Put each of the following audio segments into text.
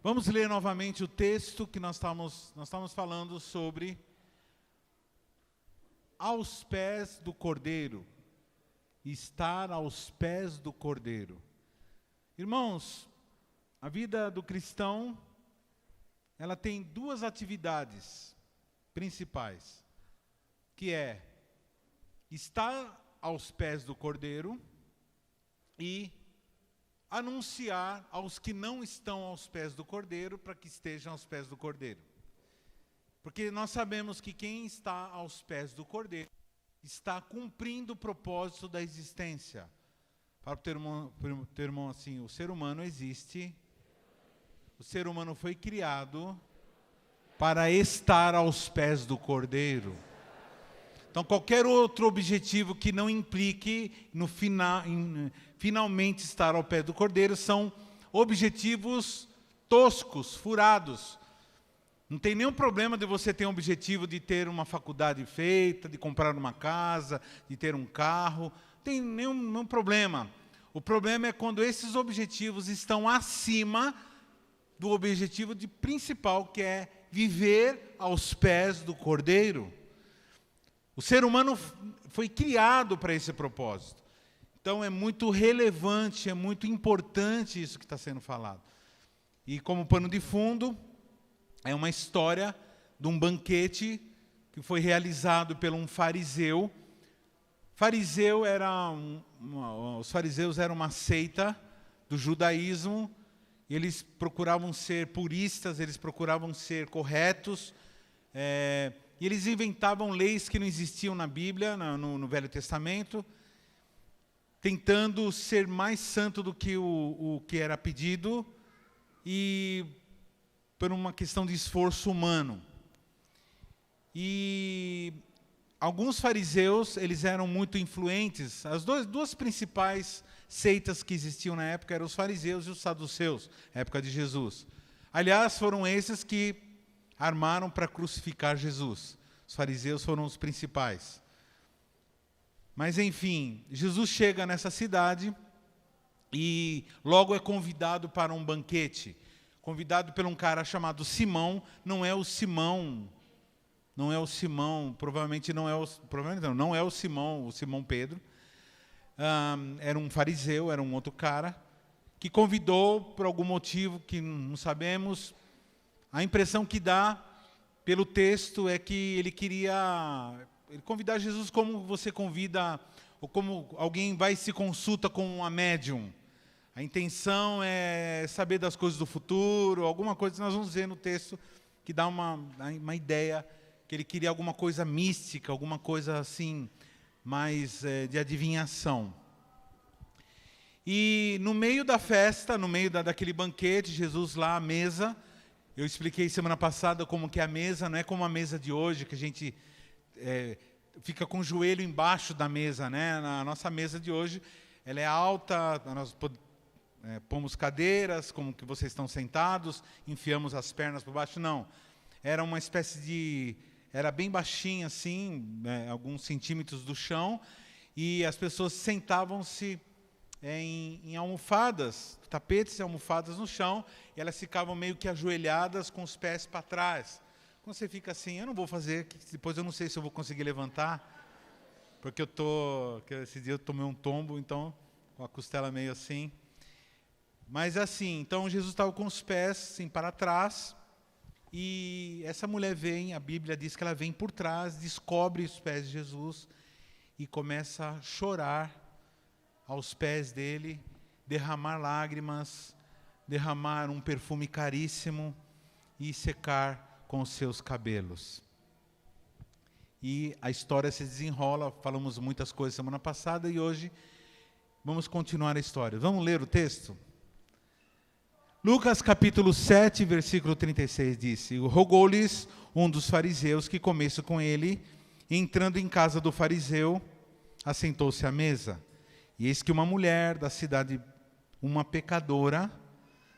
Vamos ler novamente o texto que nós estamos falando sobre aos pés do Cordeiro, estar aos pés do Cordeiro. Irmãos, a vida do cristão, ela tem duas atividades principais, que é estar aos pés do Cordeiro e anunciar aos que não estão aos pés do Cordeiro para que estejam aos pés do Cordeiro. Porque nós sabemos que quem está aos pés do Cordeiro está cumprindo o propósito da existência. Para o teu irmão assim, o ser humano existe, o ser humano foi criado para estar aos pés do Cordeiro. Então, qualquer outro objetivo que não implique no finalmente estar ao pé do Cordeiro são objetivos toscos, furados. Não tem nenhum problema de você ter um objetivo de ter uma faculdade feita, de comprar uma casa, de ter um carro. Não tem nenhum problema. O problema é quando esses objetivos estão acima do objetivo principal, que é viver aos pés do Cordeiro. O ser humano foi criado para esse propósito. Então é muito relevante, é muito importante isso que está sendo falado. E como pano de fundo, é uma história de um banquete que foi realizado por um fariseu. Os fariseus eram uma seita do judaísmo. Eles procuravam ser puristas, eles procuravam ser corretos. E eles inventavam leis que não existiam na Bíblia, no Velho Testamento, tentando ser mais santo do que o que era pedido, e por uma questão de esforço humano. E alguns fariseus, eles eram muito influentes. As duas principais seitas que existiam na época eram os fariseus e os saduceus, na época de Jesus. Aliás, foram esses que armaram para crucificar Jesus. Os fariseus foram os principais. Mas, enfim, Jesus chega nessa cidade e logo é convidado para um banquete. Convidado por um cara chamado Simão. Não é o Simão, provavelmente não é o Simão Pedro. Era um fariseu, era um outro cara, que convidou por algum motivo que não sabemos. A impressão que dá pelo texto é que ele queria convidar Jesus como você convida, ou como alguém vai e se consulta com uma médium. A intenção é saber das coisas do futuro, alguma coisa que nós vamos ver no texto que dá uma ideia que ele queria alguma coisa mística, alguma coisa assim, mais de adivinhação. E no meio da festa, no meio daquele banquete, Jesus lá à mesa. Eu expliquei semana passada como que a mesa não é como a mesa de hoje, que a gente fica com o joelho embaixo da mesa, né? Na nossa mesa de hoje, ela é alta, nós pomos cadeiras, como que vocês estão sentados, enfiamos as pernas por baixo. Não, era uma espécie era bem baixinha assim, alguns centímetros do chão, e as pessoas sentavam-se em almofadas, tapetes e almofadas no chão, e elas ficavam meio que ajoelhadas com os pés para trás. Quando você fica assim, eu não vou fazer, depois eu não sei se eu vou conseguir levantar, porque esse dia eu tomei um tombo, então, com a costela meio assim. Mas assim, então Jesus estava com os pés assim para trás, e essa mulher vem, a Bíblia diz que ela vem por trás, descobre os pés de Jesus, e começa a chorar aos pés dele, derramar lágrimas, derramar um perfume caríssimo e secar com os seus cabelos. E a história se desenrola, falamos muitas coisas semana passada e hoje vamos continuar a história. Vamos ler o texto? Lucas capítulo 7, versículo 36 disse: rogou-lhes um dos fariseus que comesse com ele, e entrando em casa do fariseu, assentou-se à mesa. E eis que uma mulher da cidade, uma pecadora,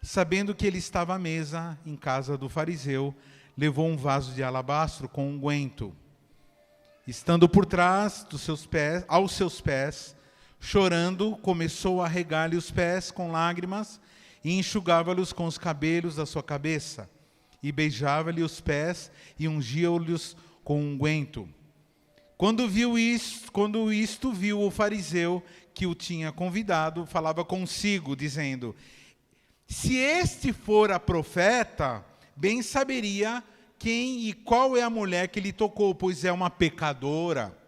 sabendo que ele estava à mesa em casa do fariseu, levou um vaso de alabastro com unguento. Estando por trás aos seus pés, chorando, começou a regar-lhe os pés com lágrimas e enxugava-lhes com os cabelos da sua cabeça, e beijava-lhe os pés, e ungia-lhes com unguento. Quando isto viu o fariseu que o tinha convidado, falava consigo, dizendo: se este fora profeta, bem saberia quem e qual é a mulher que lhe tocou, pois é uma pecadora.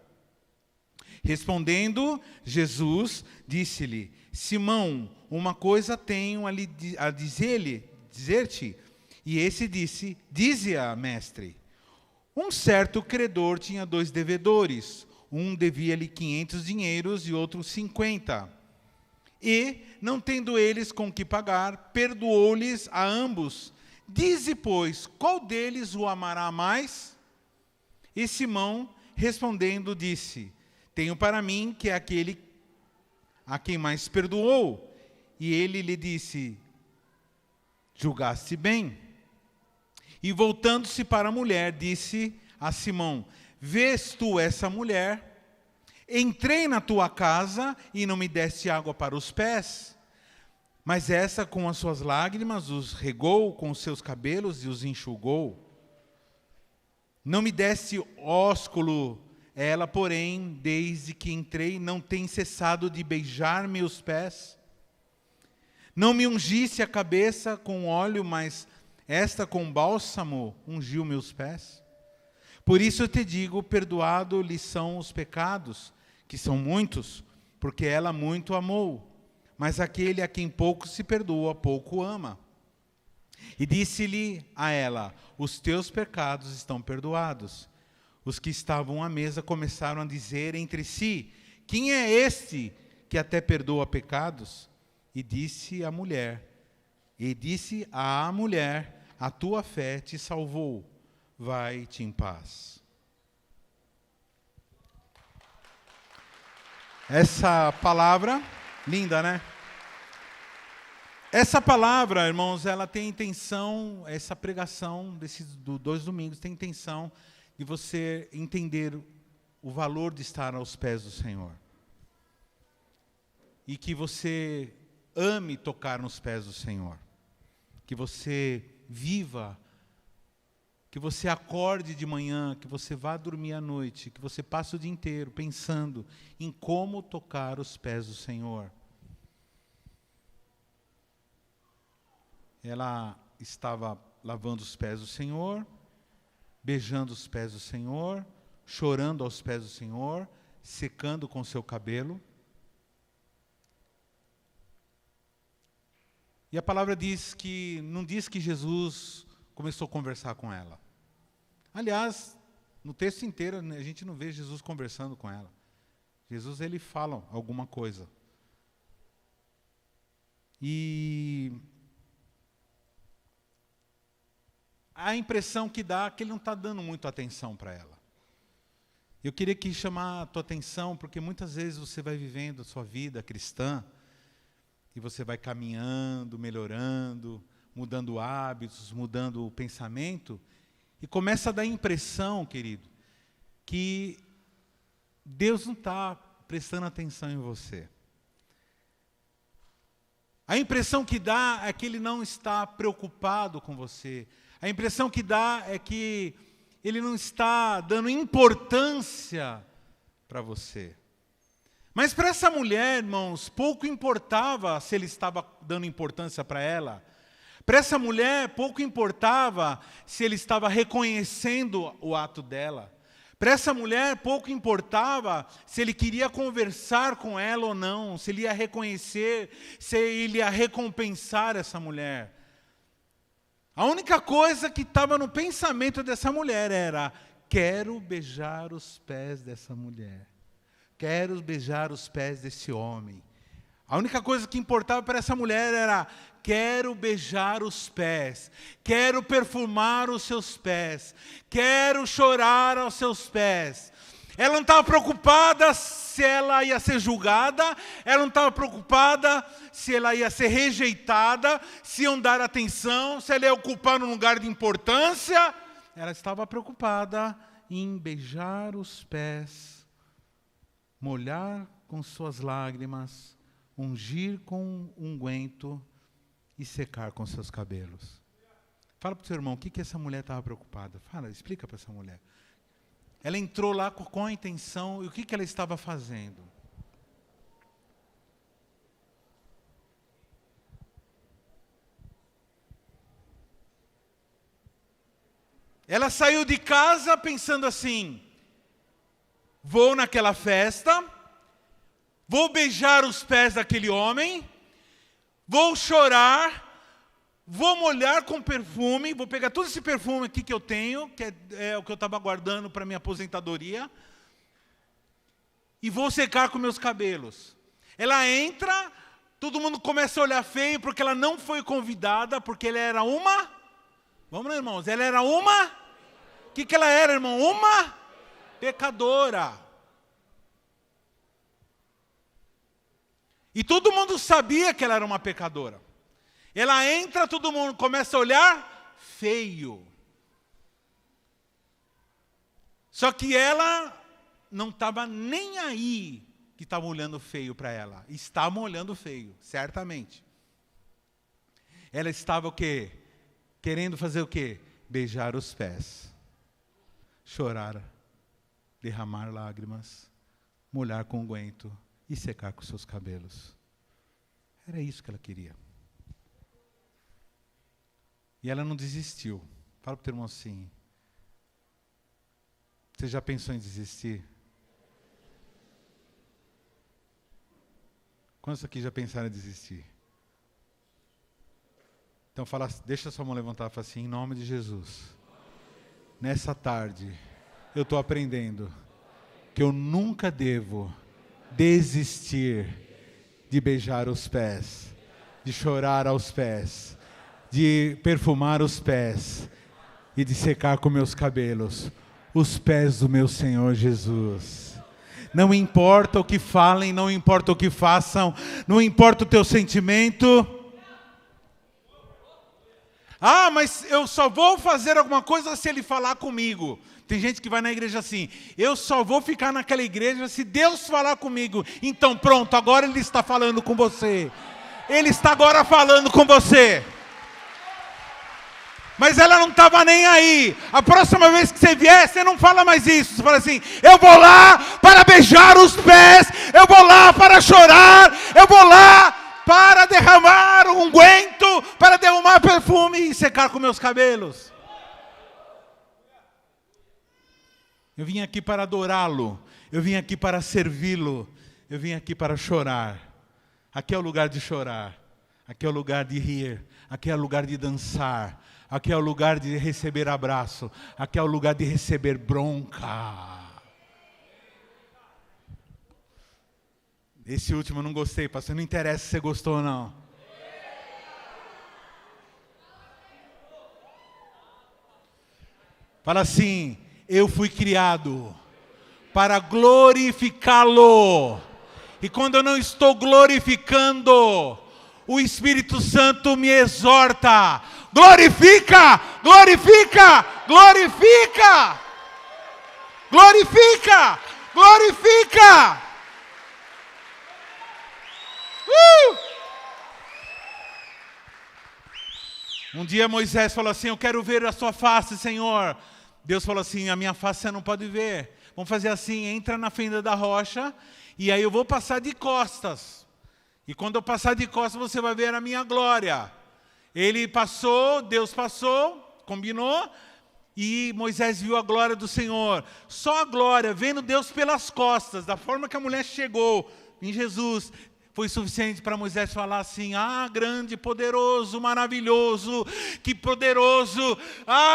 Respondendo, Jesus disse-lhe: Simão, uma coisa tenho a dizer-te. E esse disse: dize-a, mestre. Um certo credor tinha 2 devedores. Um devia-lhe 500 dinheiros e outro 50. E, não tendo eles com que pagar, perdoou-lhes a ambos. Dize, pois, qual deles o amará mais? E Simão, respondendo, disse: tenho para mim que é aquele a quem mais perdoou. E ele lhe disse: julgaste bem. E voltando-se para a mulher, disse a Simão: vês tu essa mulher? Entrei na tua casa e não me deste água para os pés, mas essa com as suas lágrimas os regou com os seus cabelos e os enxugou. Não me deste ósculo, ela, porém, desde que entrei, não tem cessado de beijar meus pés. Não me ungisse a cabeça com óleo, mas esta com bálsamo ungiu meus pés. Por isso eu te digo, perdoado lhe são os pecados, que são muitos, porque ela muito amou. Mas aquele a quem pouco se perdoa, pouco ama. E disse-lhe a ela: os teus pecados estão perdoados. Os que estavam à mesa começaram a dizer entre si: quem é este que até perdoa pecados? E disse à mulher, a tua fé te salvou, vai-te em paz. Essa palavra, linda, né? Essa palavra, irmãos, ela tem intenção, essa pregação desses 2 domingos tem intenção de você entender o valor de estar aos pés do Senhor. E que você ame tocar nos pés do Senhor. Que você viva, que você acorde de manhã, que você vá dormir à noite, que você passe o dia inteiro pensando em como tocar os pés do Senhor. Ela estava lavando os pés do Senhor, beijando os pés do Senhor, chorando aos pés do Senhor, secando com seu cabelo. E a palavra não diz que Jesus começou a conversar com ela. Aliás, no texto inteiro a gente não vê Jesus conversando com ela. Jesus, ele fala alguma coisa. E a impressão que dá é que ele não está dando muito atenção para ela. Eu queria aqui chamar a tua atenção, porque muitas vezes você vai vivendo a sua vida cristã, e você vai caminhando, melhorando, mudando hábitos, mudando o pensamento, e começa a dar a impressão, querido, que Deus não está prestando atenção em você. A impressão que dá é que Ele não está preocupado com você. A impressão que dá é que Ele não está dando importância para você. Mas para essa mulher, irmãos, pouco importava se Ele estava dando importância para ela. Para essa mulher, pouco importava se Ele estava reconhecendo o ato dela. Para essa mulher, pouco importava se Ele queria conversar com ela ou não, se Ele ia reconhecer, se Ele ia recompensar essa mulher. A única coisa que estava no pensamento dessa mulher era: quero beijar os pés dessa mulher. Quero beijar os pés desse homem. A única coisa que importava para essa mulher era: quero beijar os pés, quero perfumar os seus pés, quero chorar aos seus pés. Ela não estava preocupada se ela ia ser julgada, ela não estava preocupada se ela ia ser rejeitada, se iam dar atenção, se ela ia ocupar um lugar de importância. Ela estava preocupada em beijar os pés, molhar com suas lágrimas, ungir com unguento e secar com seus cabelos. Fala para o seu irmão, o que essa mulher estava preocupada? Fala, explica para essa mulher. Ela entrou lá com a intenção, e o que ela estava fazendo? Ela saiu de casa pensando assim, vou naquela festa, vou beijar os pés daquele homem, vou chorar, vou molhar com perfume, vou pegar todo esse perfume aqui que eu tenho, que é o que eu estava guardando para minha aposentadoria, e vou secar com meus cabelos. Ela entra, todo mundo começa a olhar feio, porque ela não foi convidada, porque ela era uma... Vamos lá, irmãos, ela era uma... O que ela era, irmão? Uma pecadora. E todo mundo sabia que ela era uma pecadora. Ela entra, todo mundo começa a olhar feio. Só que ela não estava nem aí que estavam olhando feio para ela. Estavam olhando feio, certamente. Ela estava o quê? Querendo fazer o quê? Beijar os pés. Chorar, derramar lágrimas, molhar com unguento e secar com seus cabelos. Era isso que ela queria. E ela não desistiu. Fala para o teu irmão assim. Você já pensou em desistir? Quantos aqui já pensaram em desistir? Então fala, deixa a sua mão levantar e fala assim, em nome de Jesus. Nessa tarde, eu estou aprendendo que eu nunca devo desistir de beijar os pés, de chorar aos pés, de perfumar os pés e de secar com meus cabelos os pés do meu Senhor Jesus. Não importa o que falem, não importa o que façam, não importa o teu sentimento. Ah, mas eu só vou fazer alguma coisa se ele falar comigo. Tem gente que vai na igreja assim, eu só vou ficar naquela igreja se Deus falar comigo. Então pronto, agora ele está falando com você. Ele está agora falando com você. Mas ela não estava nem aí. A próxima vez que você vier, você não fala mais isso. Você fala assim, eu vou lá para beijar os pés, eu vou lá para chorar, eu vou lá para derramar unguento, para derramar perfume e secar com meus cabelos. Eu vim aqui para adorá-lo, eu vim aqui para servi-lo, eu vim aqui para chorar. Aqui é o lugar de chorar, aqui é o lugar de rir, aqui é o lugar de dançar, aqui é o lugar de receber abraço, aqui é o lugar de receber bronca. Esse último eu não gostei, pastor. Não interessa se você gostou ou não. Fala assim, eu fui criado para glorificá-lo. E quando eu não estou glorificando, o Espírito Santo me exorta. Glorifica, glorifica, glorifica. Glorifica, glorifica. Um dia Moisés falou assim, eu quero ver a sua face, Senhor. Deus falou assim, a minha face você não pode ver. Vamos fazer assim, entra na fenda da rocha, e aí eu vou passar de costas. E quando eu passar de costas, você vai ver a minha glória. Ele passou, Deus passou, combinou, e Moisés viu a glória do Senhor. Só a glória, vendo Deus pelas costas, da forma que a mulher chegou em Jesus, foi suficiente para Moisés falar assim, grande, poderoso, maravilhoso, que poderoso,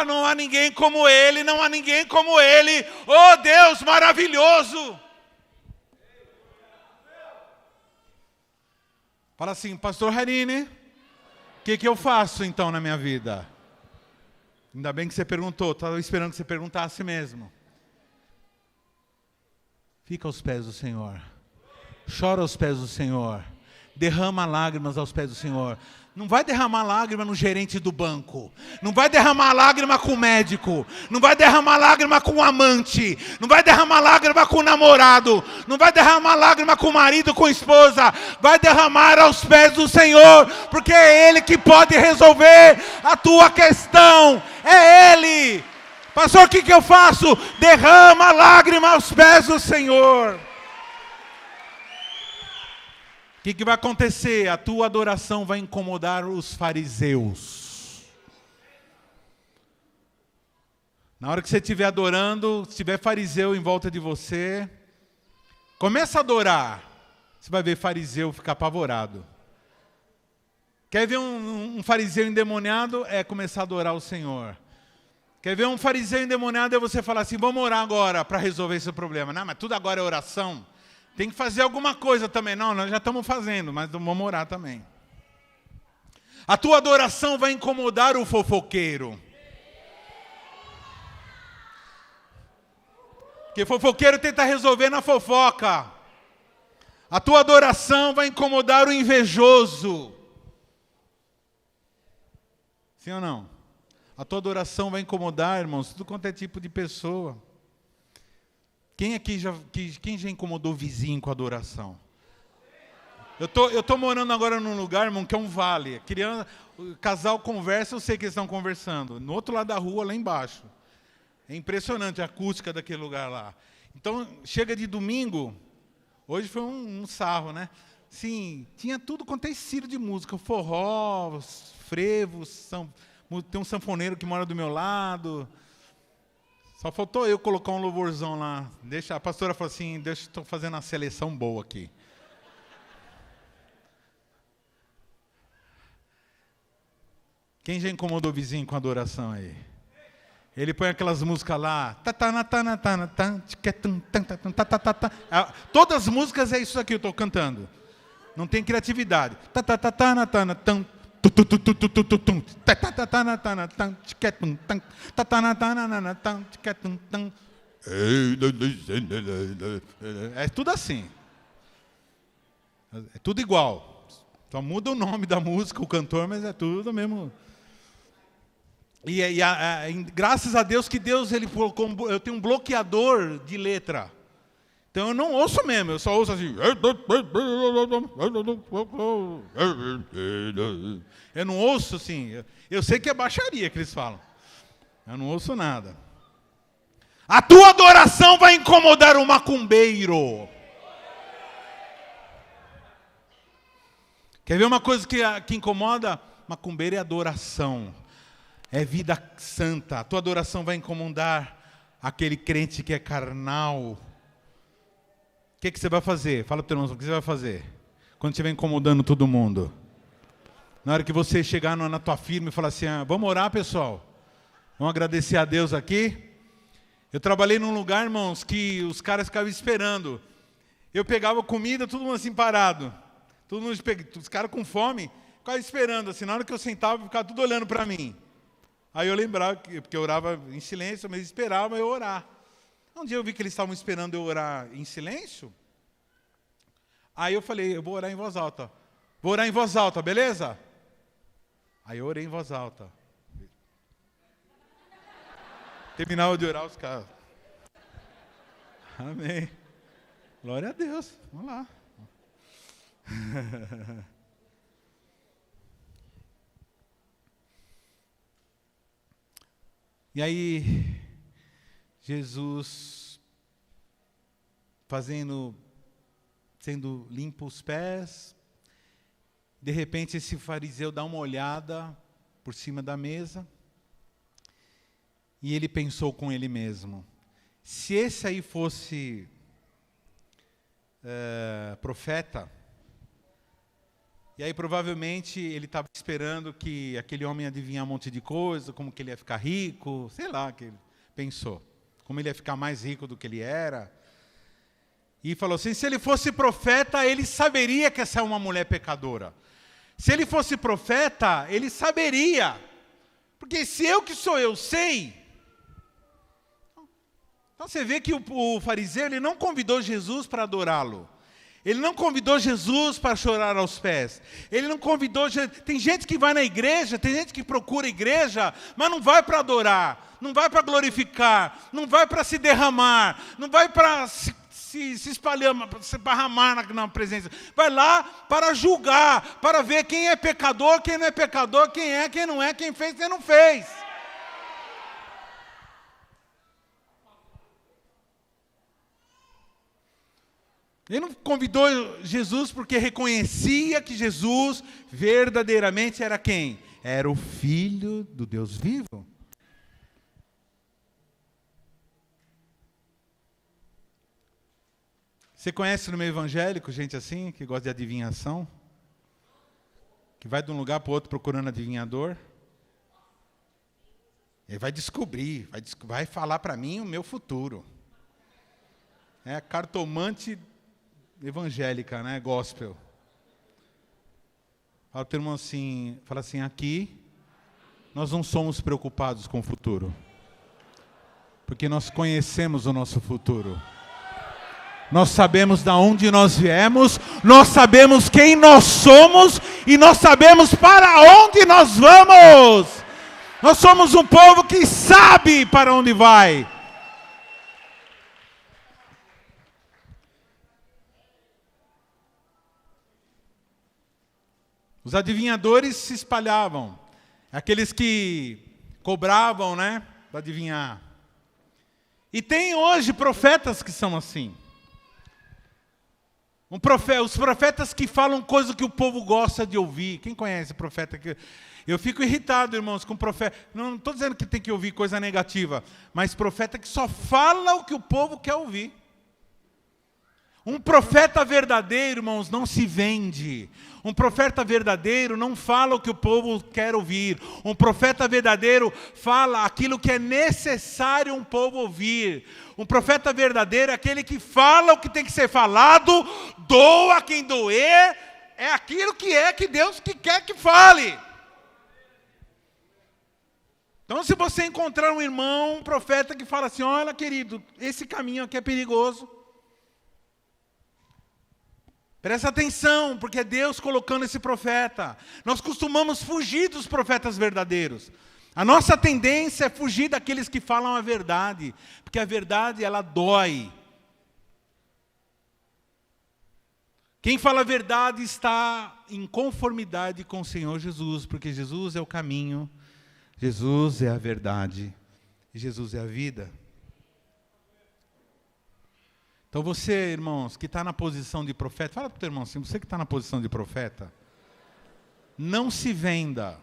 não há ninguém como ele, não há ninguém como ele, oh Deus maravilhoso. Fala assim, pastor Harini, o que eu faço então na minha vida? Ainda bem que você perguntou, estava esperando que você perguntasse mesmo. Fica aos pés do Senhor. Chora aos pés do Senhor, derrama lágrimas aos pés do Senhor. Não vai derramar lágrima no gerente do banco. Não vai derramar lágrima com o médico. Não vai derramar lágrima com o amante. Não vai derramar lágrima com o namorado. Não vai derramar lágrima com o marido, com a esposa. Vai derramar aos pés do Senhor. Porque é Ele que pode resolver a tua questão. É Ele. Pastor, o que eu faço? Derrama lágrima aos pés do Senhor. O que vai acontecer? A tua adoração vai incomodar os fariseus. Na hora que você estiver adorando, se tiver fariseu em volta de você, começa a adorar. Você vai ver fariseu ficar apavorado. Quer ver um fariseu endemoniado? É começar a adorar o Senhor. Quer ver um fariseu endemoniado? É você falar assim, vamos orar agora para resolver esse problema. Não, mas tudo agora é oração. Tem que fazer alguma coisa também. Não, nós já estamos fazendo, mas vamos orar também. A tua adoração vai incomodar o fofoqueiro. Porque fofoqueiro tenta resolver na fofoca. A tua adoração vai incomodar o invejoso. Sim ou não? A tua adoração vai incomodar, irmãos, tudo quanto é tipo de pessoa. Quem aqui quem já incomodou o vizinho com a adoração? Eu tô morando agora num lugar, irmão, que é um vale. O casal conversa, eu sei que eles estão conversando. No outro lado da rua, lá embaixo. É impressionante a acústica daquele lugar lá. Então, chega de domingo, hoje foi um sarro, né? Sim, tinha tudo quanto é estilo de música. Forró, frevos, tem um sanfoneiro que mora do meu lado. Só faltou eu colocar um louvorzão lá. A pastora falou assim, estou fazendo uma seleção boa aqui. Quem já incomodou o vizinho com adoração aí? Ele põe aquelas músicas lá. Todas as músicas é isso aqui que eu estou cantando. Não tem criatividade. É tudo assim. É tudo igual. Só muda o nome da música, o cantor, mas é tudo mesmo. Graças a Deus que Deus ele colocou, eu tenho um bloqueador de letra. Então eu não ouço mesmo, eu só ouço assim. Eu não ouço assim. Eu sei que é baixaria que eles falam. Eu não ouço nada. A tua adoração vai incomodar o macumbeiro. Quer ver uma coisa que incomoda? Macumbeiro é adoração. É vida santa. A tua adoração vai incomodar aquele crente que é carnal. O que você vai fazer? Fala para o teu irmão, o que você vai fazer? Quando estiver incomodando todo mundo. Na hora que você chegar na tua firma e falar assim, vamos orar, pessoal? Vamos agradecer a Deus aqui? Eu trabalhei num lugar, irmãos, que os caras ficavam esperando. Eu pegava comida, todo mundo assim parado. Todo mundo, os caras com fome, ficavam esperando. Assim, na hora que eu sentava, ficava tudo olhando para mim. Aí eu lembrava, porque eu orava em silêncio, mas esperava eu orar. Um dia eu vi que eles estavam esperando eu orar em silêncio. Aí eu falei, eu vou orar em voz alta. Vou orar em voz alta, beleza? Aí eu orei em voz alta. Terminava de orar os caras. Amém. Glória a Deus. Vamos lá. E aí, Jesus sendo limpo os pés, de repente esse fariseu dá uma olhada por cima da mesa, e ele pensou com ele mesmo, se esse aí fosse profeta, e aí provavelmente ele estava esperando que aquele homem ia adivinhar um monte de coisa, como que ele ia ficar rico, sei lá o que ele pensou. Como ele ia ficar mais rico do que ele era. E falou assim, se ele fosse profeta, ele saberia que essa é uma mulher pecadora. Se ele fosse profeta, ele saberia. Porque se eu que sou eu sei. Então você vê que o fariseu ele não convidou Jesus para adorá-lo. Ele não convidou Jesus para chorar aos pés. Ele não convidou... Tem gente que vai na igreja, tem gente que procura a igreja, mas não vai para adorar, não vai para glorificar, não vai para se derramar, não vai para se espalhar, para se esparramar na presença. Vai lá para julgar, para ver quem é pecador, quem não é pecador, quem não é, quem fez, quem não fez. Ele não convidou Jesus porque reconhecia que Jesus verdadeiramente era quem? Era o Filho do Deus vivo. Você conhece no meio evangélico gente assim, que gosta de adivinhação? Que vai de um lugar para o outro procurando adivinhador? Ele vai descobrir, vai falar para mim o meu futuro. É a cartomante evangélica, né? Gospel. Fala para o irmão assim, fala assim, aqui nós não somos preocupados com o futuro. Porque nós conhecemos o nosso futuro. Nós sabemos de onde nós viemos, nós sabemos quem nós somos e nós sabemos para onde nós vamos. Nós somos um povo que sabe para onde vai. Os adivinhadores se espalhavam. Aqueles que cobravam, né, para adivinhar. E tem hoje profetas que são assim. Os profetas que falam coisas que o povo gosta de ouvir. Quem conhece profeta? Eu fico irritado, irmãos, com profeta. Não estou dizendo que tem que ouvir coisa negativa, mas profeta que só fala o que o povo quer ouvir. Um profeta verdadeiro, irmãos, não se vende. Um profeta verdadeiro não fala o que o povo quer ouvir. Um profeta verdadeiro fala aquilo que é necessário um povo ouvir. Um profeta verdadeiro é aquele que fala o que tem que ser falado, doa quem doer, é aquilo que Deus que quer que fale. Então, se você encontrar um irmão, um profeta que fala assim, olha, querido, esse caminho aqui é perigoso. Presta atenção, porque é Deus colocando esse profeta. Nós costumamos fugir dos profetas verdadeiros. A nossa tendência é fugir daqueles que falam a verdade, porque a verdade, ela dói. Quem fala a verdade está em conformidade com o Senhor Jesus, porque Jesus é o caminho, Jesus é a verdade, e Jesus é a vida. Então você, irmãos, que está na posição de profeta, fala para o teu irmão assim, você que está na posição de profeta, não se venda.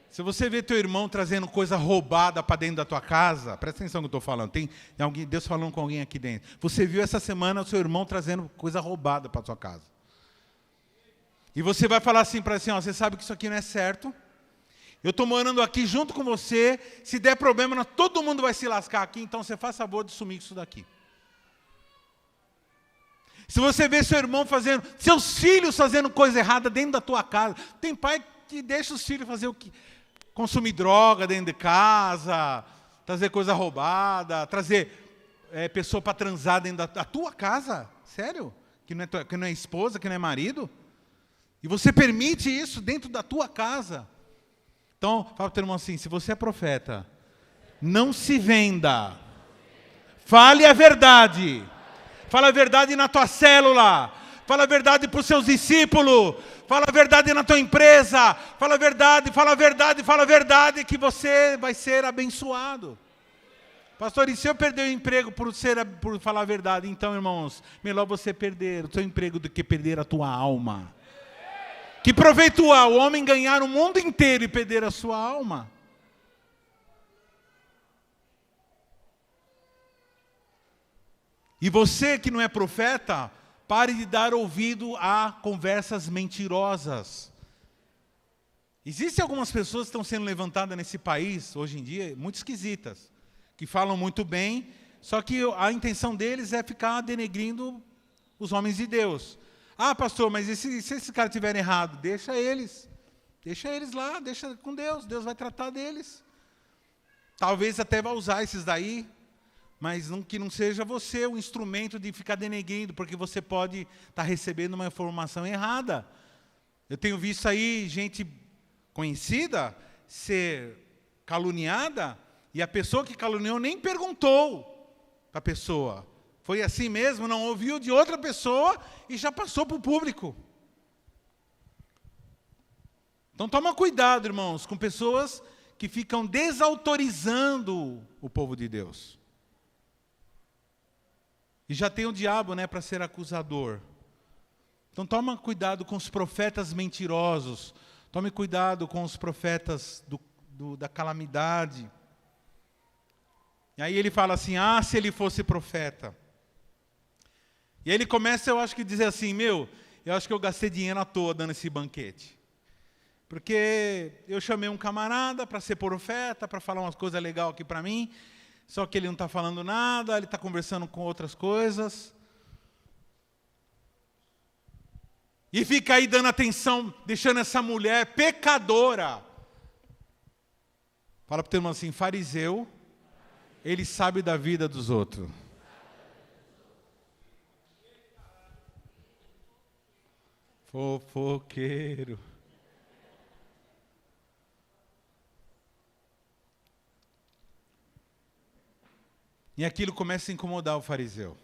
Se você vê teu irmão trazendo coisa roubada para dentro da tua casa, presta atenção no que eu estou falando, tem alguém, Deus falando com alguém aqui dentro. Você viu essa semana o seu irmão trazendo coisa roubada para a sua casa. E você vai falar assim para ele, assim, ó, você sabe que isso aqui não é certo. Eu estou morando aqui junto com você, se der problema, todo mundo vai se lascar aqui, então você faz favor de sumir isso daqui. Se você vê seu irmão fazendo, seus filhos fazendo coisa errada dentro da tua casa, tem pai que deixa os filhos fazer o que? Consumir droga dentro de casa, trazer coisa roubada, trazer pessoa para transar dentro da tua casa. Sério? Que não é esposa, que não é marido? E você permite isso dentro da tua casa. Então, fala para o teu irmão assim, se você é profeta, não se venda. Fale a verdade. Fala a verdade na tua célula. Fala a verdade para os seus discípulos. Fala a verdade na tua empresa. Fala a verdade, fala a verdade, fala a verdade, que você vai ser abençoado. Pastor, e se eu perder o emprego por falar a verdade? Então, irmãos, melhor você perder o seu emprego do que perder a tua alma. Que proveito há o homem ganhar o mundo inteiro e perder a sua alma? E você que não é profeta, pare de dar ouvido a conversas mentirosas. Existem algumas pessoas que estão sendo levantadas nesse país, hoje em dia, muito esquisitas, que falam muito bem, só que a intenção deles é ficar denegrindo os homens de Deus. Ah, pastor, mas se esses caras estiverem errados, deixa eles lá, deixa com Deus, Deus vai tratar deles. Talvez até vai usar esses daí mas que não seja você o instrumento de ficar denegrindo, porque você pode estar recebendo uma informação errada. Eu tenho visto aí gente conhecida ser caluniada, e a pessoa que caluniou nem perguntou para a pessoa. Foi assim mesmo, não ouviu de outra pessoa e já passou para o público. Então toma cuidado, irmãos, com pessoas que ficam desautorizando o povo de Deus. E já tem o diabo, né, para ser acusador. Então toma cuidado com os profetas mentirosos. Tome cuidado com os profetas da calamidade. E aí ele fala assim, se ele fosse profeta. E aí ele começa, eu acho que dizer assim, eu acho que eu gastei dinheiro à toa dando esse banquete. Porque eu chamei um camarada para ser profeta, para falar umas coisas legais aqui para mim, só que ele não está falando nada, ele está conversando com outras coisas. E fica aí dando atenção, deixando essa mulher pecadora. Fala para o teu irmão assim, fariseu, ele sabe da vida dos outros. Fofoqueiro. E aquilo começa a incomodar o fariseu.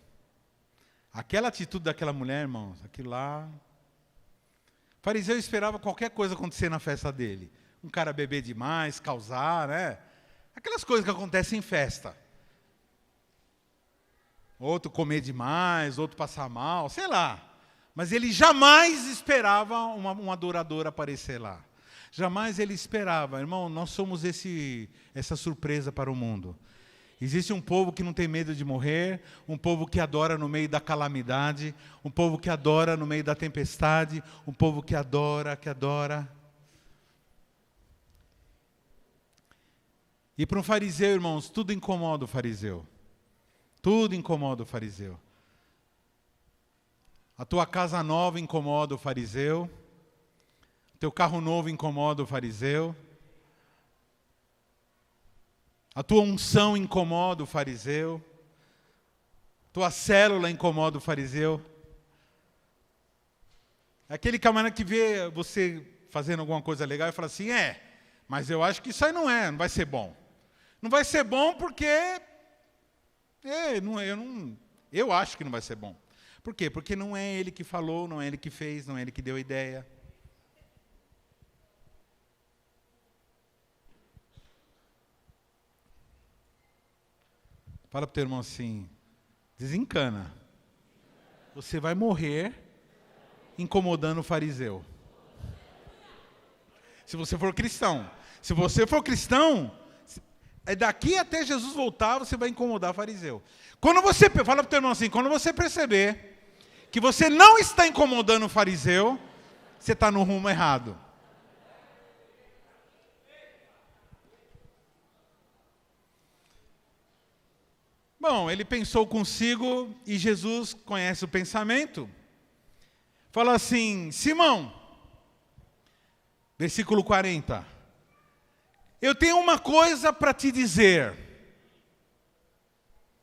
Aquela atitude daquela mulher, irmãos, aquilo lá... O fariseu esperava qualquer coisa acontecer na festa dele. Um cara beber demais, causar, né? Aquelas coisas que acontecem em festa. Outro comer demais, outro passar mal, sei lá. Mas ele jamais esperava uma adoradora aparecer lá. Jamais ele esperava. Irmão, nós somos essa surpresa para o mundo. Existe um povo que não tem medo de morrer, um povo que adora no meio da calamidade, um povo que adora no meio da tempestade, um povo que adora, E para um fariseu, irmãos, tudo incomoda o fariseu. Tudo incomoda o fariseu. A tua casa nova incomoda o fariseu. O teu carro novo incomoda o fariseu. A tua unção incomoda o fariseu. Tua célula incomoda o fariseu. Aquele camarada que vê você fazendo alguma coisa legal e fala assim, mas eu acho que isso aí não vai ser bom. Não vai ser bom porque eu acho que não vai ser bom. Por quê? Porque não é ele que falou, não é ele que fez, não é ele que deu a ideia. Fala para o teu irmão assim, desencana. Você vai morrer incomodando o fariseu. Se você for cristão. Se você for cristão, daqui até Jesus voltar, você vai incomodar o fariseu. Fala para o teu irmão assim, quando você perceber que você não está incomodando o fariseu, você está no rumo errado. Bom, ele pensou consigo e Jesus conhece o pensamento. Fala assim, Simão, versículo 40. Eu tenho uma coisa para te dizer.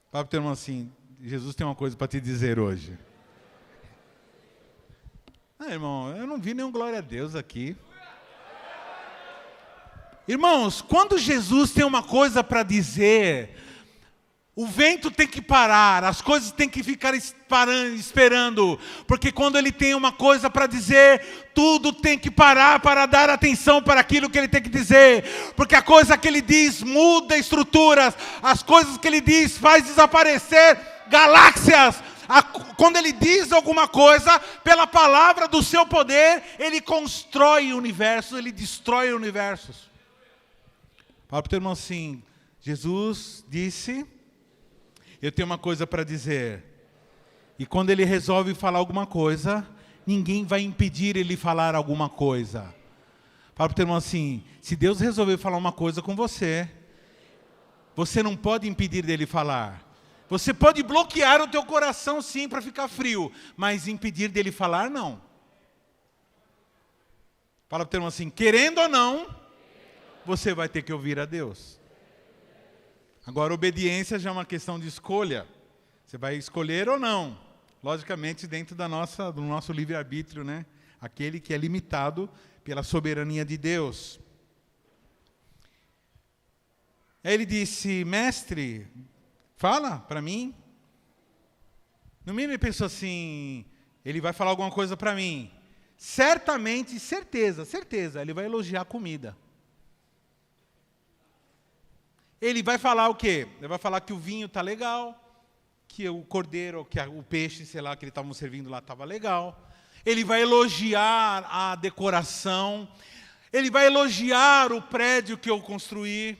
Fala para o teu irmão assim, Jesus tem uma coisa para te dizer hoje. Irmão, eu não vi nenhum glória a Deus aqui. Irmãos, quando Jesus tem uma coisa para dizer, o vento tem que parar, as coisas têm que ficar esperando, porque quando ele tem uma coisa para dizer, tudo tem que parar para dar atenção para aquilo que ele tem que dizer, porque a coisa que ele diz muda estruturas, as coisas que ele diz faz desaparecer galáxias. Quando ele diz alguma coisa, pela palavra do seu poder, ele constrói universos, ele destrói universos. Fala para o teu irmão assim, Jesus disse, eu tenho uma coisa para dizer. E quando ele resolve falar alguma coisa, ninguém vai impedir ele falar alguma coisa. Fala para o teu irmão assim, se Deus resolver falar uma coisa com você, você não pode impedir dele falar. Você pode bloquear o teu coração sim para ficar frio, mas impedir dele falar não. Fala para o teu irmão assim, querendo ou não, você vai ter que ouvir a Deus. Agora, obediência já é uma questão de escolha. Você vai escolher ou não. Logicamente, dentro do nosso livre-arbítrio, né? Aquele que é limitado pela soberania de Deus. Aí ele disse, mestre, fala para mim. No mínimo ele pensou assim, ele vai falar alguma coisa para mim. Certamente, certeza, ele vai elogiar a comida. Ele vai falar o quê? Ele vai falar que o vinho está legal, que o cordeiro, que o peixe, sei lá, que eles estavam servindo lá estava legal. Ele vai elogiar a decoração. Ele vai elogiar o prédio que eu construí.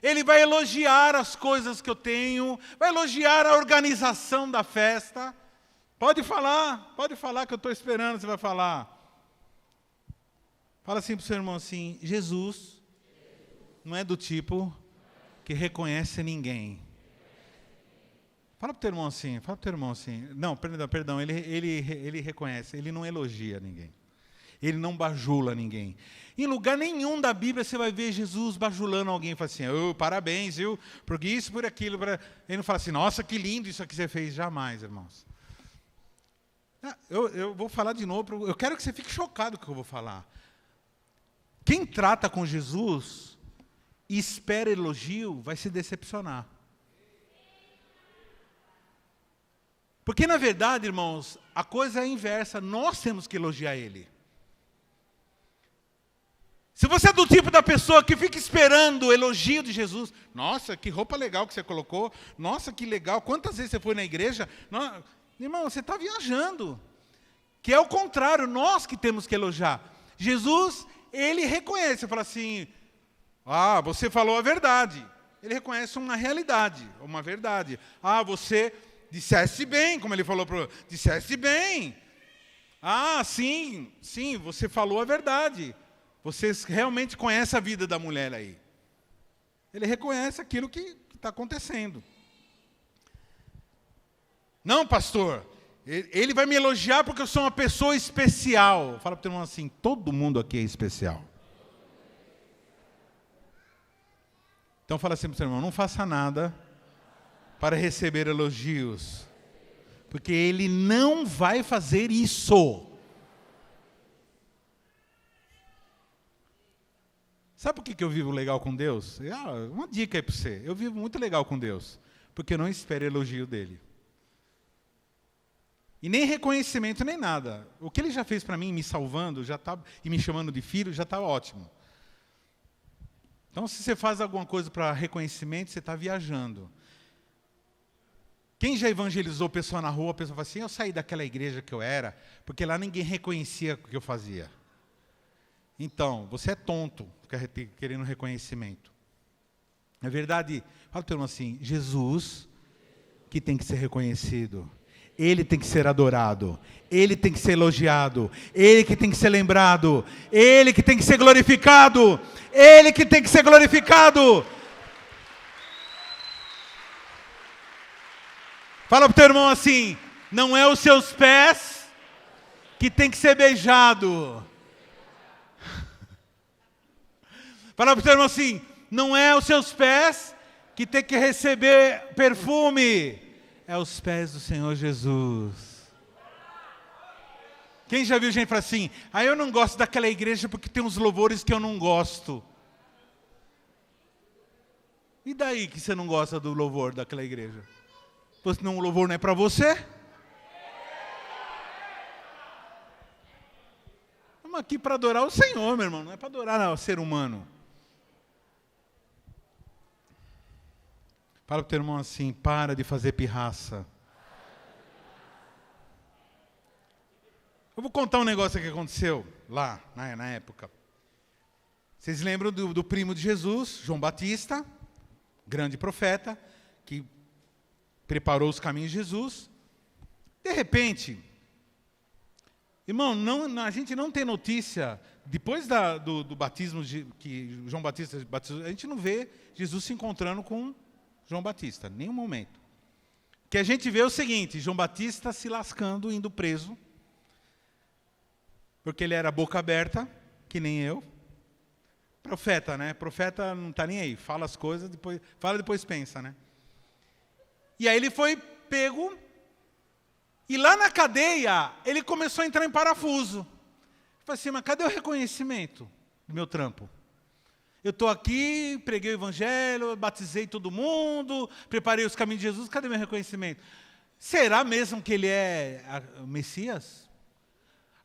Ele vai elogiar as coisas que eu tenho. Vai elogiar a organização da festa. Pode falar que eu estou esperando, você vai falar. Fala assim para o seu irmão assim, Jesus não é do tipo que reconhece ninguém. Fala para o teu irmão assim. Não, perdão, ele reconhece, ele não elogia ninguém. Ele não bajula ninguém. Em lugar nenhum da Bíblia você vai ver Jesus bajulando alguém. Fala assim, parabéns, viu? Por isso, por aquilo. Ele não fala assim, nossa, que lindo isso aqui você fez. Jamais, irmãos. Eu vou falar de novo. Eu quero que você fique chocado com o que eu vou falar. Quem trata com Jesus e espera elogio, vai se decepcionar. Porque, na verdade, irmãos, a coisa é a inversa. Nós temos que elogiar Ele. Se você é do tipo da pessoa que fica esperando o elogio de Jesus, nossa, que roupa legal que você colocou, nossa, que legal, quantas vezes você foi na igreja? Não, irmão, você está viajando. Que é o contrário, nós que temos que elogiar. Jesus, Ele reconhece, fala assim, você falou a verdade. Ele reconhece uma realidade, uma verdade. Você disseste bem, como Ele falou para o disseste bem. Sim, você falou a verdade. Você realmente conhece a vida da mulher aí. Ele reconhece aquilo que está acontecendo. Não, pastor, ele vai me elogiar porque eu sou uma pessoa especial. Fala para o teu irmão assim, todo mundo aqui é especial. Então fala assim para o teu irmão, não faça nada para receber elogios. Porque ele não vai fazer isso. Sabe por que eu vivo legal com Deus? Uma dica aí para você. Eu vivo muito legal com Deus. Porque eu não espero elogio dele. E nem reconhecimento, nem nada. O que ele já fez para mim, me salvando, e me chamando de filho, já está ótimo. Então, se você faz alguma coisa para reconhecimento, você está viajando. Quem já evangelizou pessoa na rua, a pessoa fala assim, eu saí daquela igreja que eu era, porque lá ninguém reconhecia o que eu fazia. Então, você é tonto, fica querendo reconhecimento. Na verdade, fala para o irmão assim, Jesus, que tem que ser reconhecido. Ele tem que ser adorado. Ele tem que ser elogiado. Ele que tem que ser lembrado. Ele que tem que ser glorificado. Ele que tem que ser glorificado. Fala para o teu irmão assim, não é os seus pés que tem que ser beijado. Fala para o teu irmão assim, não é os seus pés que tem que receber perfume, é os pés do Senhor Jesus. Quem já viu gente falar assim, eu não gosto daquela igreja porque tem uns louvores que eu não gosto. E daí que você não gosta do louvor daquela igreja? O louvor não é para você? Estamos aqui para adorar o Senhor, meu irmão, não é para adorar o ser humano. Fala para o teu irmão assim, para de fazer pirraça. Eu vou contar um negócio que aconteceu lá, na época. Vocês lembram do primo de Jesus, João Batista, grande profeta, que preparou os caminhos de Jesus. De repente, irmão, a gente não tem notícia, depois do batismo que João Batista batizou, a gente não vê Jesus se encontrando com João Batista, em nenhum momento. O que a gente vê é o seguinte, João Batista se lascando, indo preso, porque ele era boca aberta, que nem eu. Profeta, né? Profeta não está nem aí. Fala as coisas, depois pensa, né? E aí ele foi pego. E lá na cadeia, ele começou a entrar em parafuso. Eu falei assim, mas cadê o reconhecimento do meu trampo? Eu estou aqui, preguei o evangelho, batizei todo mundo, preparei os caminhos de Jesus, cadê meu reconhecimento? Será mesmo que ele é o Messias?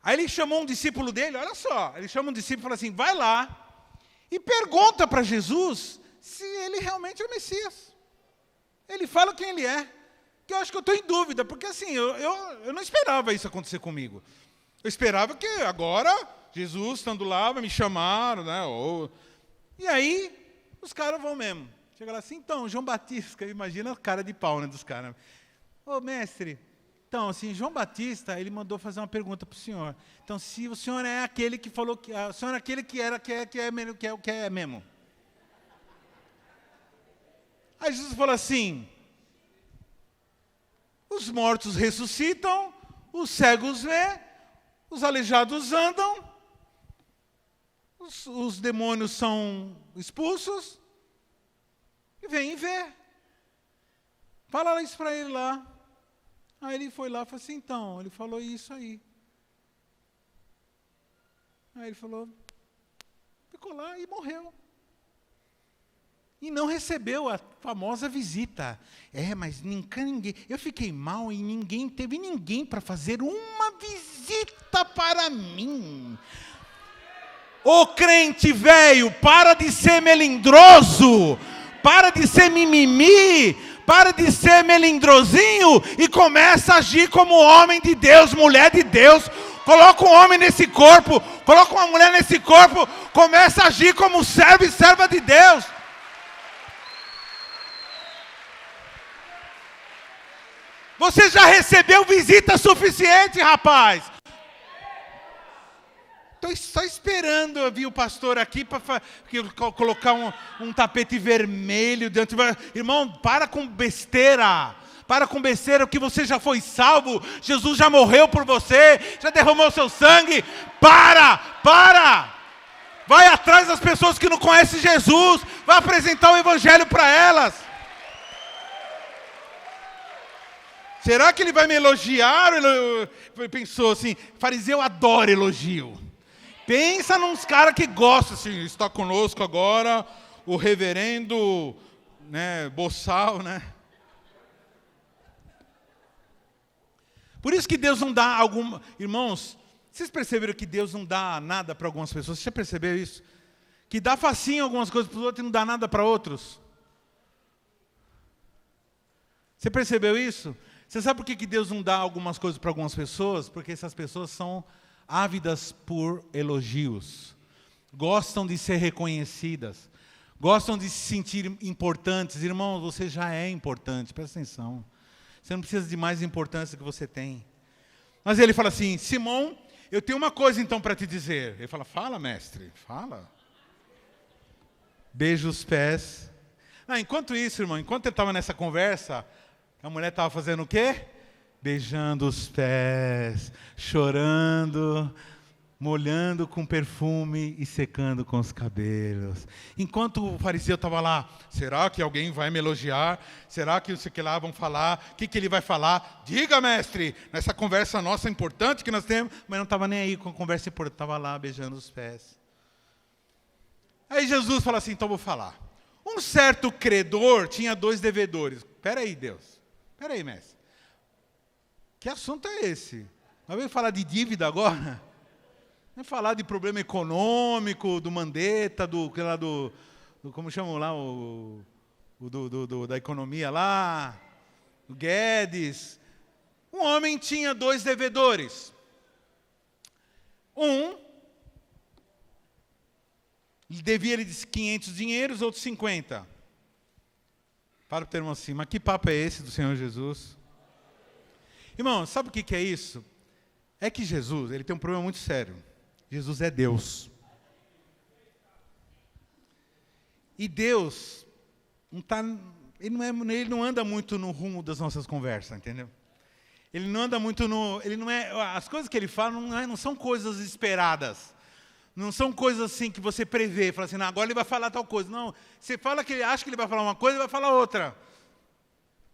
Aí ele chamou um discípulo dele, olha só, ele chama um discípulo e fala assim, vai lá e pergunta para Jesus se ele realmente é o Messias. Ele fala quem ele é, que eu acho que eu estou em dúvida, porque assim, eu não esperava isso acontecer comigo. Eu esperava que agora, Jesus estando lá, vai me chamar, né? E aí, os caras vão mesmo. Chega lá assim, então, João Batista, imagina a cara de pau, né, dos caras. Ô, mestre, então, assim, João Batista, ele mandou fazer uma pergunta para o senhor. Então, se o senhor é aquele que falou, o senhor é aquele que é mesmo. Aí Jesus falou assim, os mortos ressuscitam, os cegos vê, os aleijados andam, os demônios são expulsos, e vem ver. Fala isso para ele lá. Aí ele foi lá e falou assim, então, ele falou isso aí. Aí ele falou, ficou lá e morreu. E não recebeu a famosa visita. Mas ninguém, eu fiquei mal e teve ninguém para fazer uma visita para mim. Ô crente velho, para de ser melindroso, para de ser mimimi, para de ser melindrosinho e começa a agir como homem de Deus, mulher de Deus. Coloca um homem nesse corpo, coloca uma mulher nesse corpo, começa a agir como servo e serva de Deus. Você já recebeu visita suficiente, rapaz? Estou só esperando eu vir o pastor aqui para colocar um tapete vermelho dentro. Irmão, para com besteira. Para com besteira, que você já foi salvo. Jesus já morreu por você. Já derramou seu sangue. Para. Vai atrás das pessoas que não conhecem Jesus. Vai apresentar o evangelho para elas. Será que ele vai me elogiar? Ele pensou assim, fariseu adora elogio. Pensa nos caras que gostam, assim, está conosco agora o reverendo, né, Boçal, né? Por isso que Deus não dá alguma... Irmãos, vocês perceberam que Deus não dá nada para algumas pessoas? Você já percebeu isso? Que dá facinho algumas coisas para os outros e não dá nada para outros? Você percebeu isso? Você sabe por que Deus não dá algumas coisas para algumas pessoas? Porque essas pessoas são ávidas por elogios. Gostam de ser reconhecidas. Gostam de se sentir importantes. Irmãos, você já é importante, presta atenção. Você não precisa de mais importância que você tem. Mas ele fala assim, Simão, eu tenho uma coisa então para te dizer. Ele fala, fala mestre, fala. Beija os pés. Enquanto isso, irmão, enquanto ele estava nessa conversa... A mulher estava fazendo o quê? Beijando os pés, chorando, molhando com perfume e secando com os cabelos. Enquanto o fariseu estava lá, será que alguém vai me elogiar? Será que isso que lá vão falar? O que ele vai falar? Diga, mestre, nessa conversa nossa importante que nós temos. Mas não estava nem aí com a conversa importante, estava lá beijando os pés. Aí Jesus fala assim, então vou falar. Um certo credor tinha 2 devedores. Espera aí, Deus. Espera aí, mestre. Que assunto é esse? Nós vamos falar de dívida agora? Vamos falar de problema econômico, do Mandetta, do como chamam lá, da economia lá, do Guedes. Um homem tinha 2 devedores. Um devia ele 500 dinheiros, outro 50. Para o termo assim, mas que papo é esse do Senhor Jesus? Irmão, sabe o que é isso? É que Jesus, ele tem um problema muito sério. Jesus é Deus. E Deus, ele não anda muito no rumo das nossas conversas, entendeu? Ele não anda muito as coisas que ele fala não são coisas esperadas. Não são coisas assim que você prevê, fala assim, não, agora ele vai falar tal coisa. Não, você fala que ele acha que ele vai falar uma coisa, ele vai falar outra.